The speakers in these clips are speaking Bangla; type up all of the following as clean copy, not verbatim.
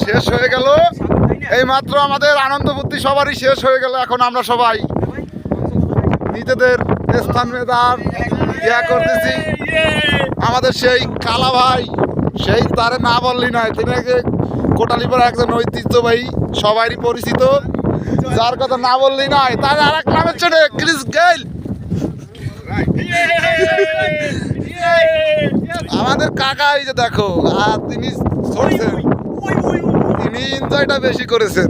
শেষ হয়ে গেল, এই মাত্র আমাদের আনন্দ বুদ্ধি সবারই শেষ হয়ে গেল। এখন আমরা সবাই নিজেদের স্থান মেধার ইয়া করতেছি। আমাদের সেই কালা ভাই, সেই তারে না বললি নয়, তিনি কোটালীপাড়া একজন ঐতিহ্যবাহী সবারই পরিচিত, যার কথা না বললি নয়। তার আর এক নামের ছেলে ক্রিস গেইল, আমাদের কাকা। এই যে দেখো, আর তিনি ছড়ছেন, তিনি এনজয়টা বেশি করেছেন।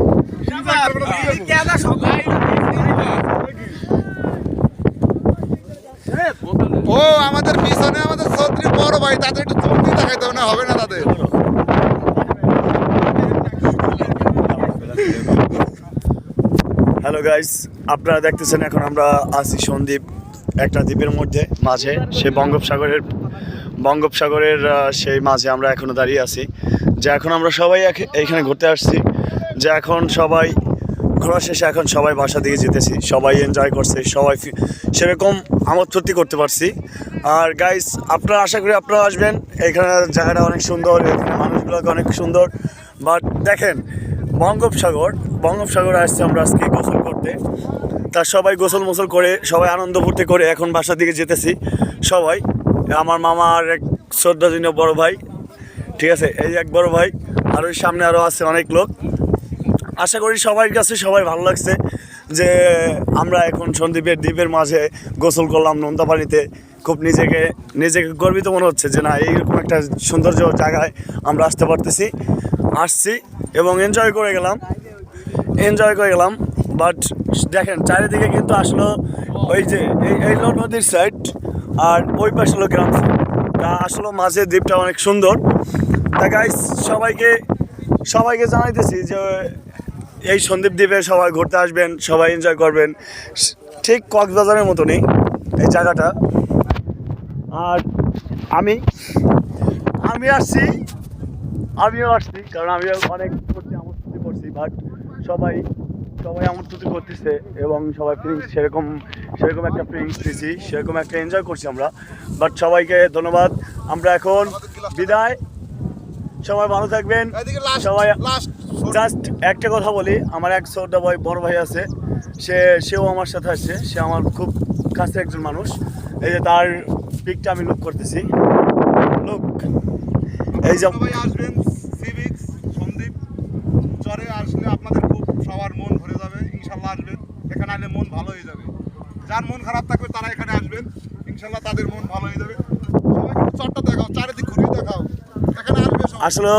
ও আমাদের পিছনে আমাদের চৌধুরী বড় ভাই, তাদের একটু চমকি দেখাইতে হবে না তাদের। হ্যালো গাইস, আপনারা দেখতেছেন এখন আমরা আছি সন্দ্বীপ, একটা দ্বীপের মধ্যে মাঝে, সে বঙ্গোপসাগরের সেই মাঝে আমরা এখনো দাঁড়িয়ে আছি। যে এখন আমরা সবাই এইখানে ঘুরতে আসছি, যে এখন সবাই ঘোরা শেষে এখন সবাই বাসা দিকে যেতেছি। সবাই এনজয় করছে, সবাই সেরকম আমোদ ফুর্তি করতে পারছি। আর গাইস, আপনারা আশা করি আপনারা আসবেন। এখানে জায়গাটা অনেক সুন্দর, এখানে মানুষগুলোকে অনেক সুন্দর। বাট দেখেন, বঙ্গোপসাগর আসছে আমরা আজকে গোসল করতে। তার সবাই গোসল মোসল করে সবাই আনন্দ ফুর্তি করে এখন বাসার দিকে যেতেছি সবাই। আমার মামা আর এক শ্রদ্ধাজনীয় বড় ভাই, ঠিক আছে, এই এক বড় ভাই, আর ওই সামনে আরও আছে অনেক লোক। আশা করি সবার কাছে সবাই ভালো লাগছে যে আমরা এখন দ্বীপের মাঝে গোসল করলাম নোনতা পানিতে। খুব নিজেকে গর্বিত মনে হচ্ছে যে না, এইরকম একটা সৌন্দর্য জায়গায় আমরা আসছি এবং এনজয় করে গেলাম। বাট দেখেন, চারিদিকে কিন্তু আসলো ওই যে এই নদীর সাইড, আর ওই পাশে হলো গ্রাম সাইড। তা আসলে মাঝে দ্বীপটা অনেক সুন্দর। তা গাইস, সবাইকে জানাইতেছি যে এই সন্দ্বীপ দ্বীপে সবাই ঘুরতে আসবেন, সবাই এনজয় করবেন। ঠিক কক্সবাজারের মতনই এই জায়গাটা। আর আমিও আসছি, কারণ আমিও অনেক আমোদ করছি। বাট সবাই আমোদ করতেছে এবং সবাই ফিলিংস সেরকম একটা ফিলিংস দিয়েছি, সেরকম একটা এনজয় করছি আমরা। বাট সবাইকে ধন্যবাদ। আমরা এখন বিদায়, সবাই ভালো থাকবেন। সবাই জাস্ট একটা কথা বলি, আমার এক ছোটা ভাই বড় ভাই আছে, সেও আমার সাথে আসছে। সে আমার খুব কাছে একজন মানুষ। এই যে তার পিকটা আমি লুক করতেছি, এই যে আসবেন সিভিক্স সন্দ্বীপ চরে আসলে আপনাদের খুব সবার মন ভরে যাবে। ইনশাল্লাহ আসবেন, এখানে আসলে মন ভালো হয়ে যাবে। যার মন খারাপ থাকবে তারা এখানে আসবেন, ইনশাল্লাহ তাদের মন ভালো হয়ে যাবে। সবাই চরটা দেখাও, চারিদিক ঘুরিয়ে দেখাও, এখানে আসবে। আসলে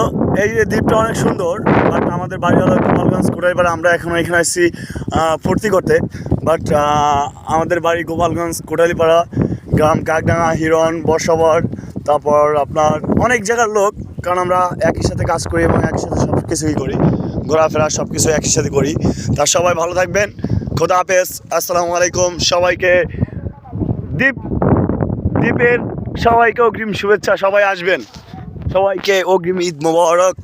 এই দ্বীপটা অনেক সুন্দর। বাট আমাদের বাড়ি হলো গোপালগঞ্জ কোটালীপাড়া, আমরা এখন এখানে আসছি ফুর্তি করতে। বাট আমাদের বাড়ি গোপালগঞ্জ কোটালীপাড়া, গ্রাম কাকডাঙ্গা, হিরন, বর্ষাবর, তারপর আপনার অনেক জায়গার লোক। কারণ আমরা একই সাথে কাজ করি এবং একই সাথে সব কিছুই করি, ঘোরাফেরা সব কিছু একই সাথে করি। তার সবাই ভালো থাকবেন। খোদা হাফেজ, আসসালামু আলাইকুম। সবাইকে দ্বীপের সবাইকে অগ্রিম শুভেচ্ছা। সবাই আসবেন, সবাইকে অগ্রিম ঈদ মোবারক।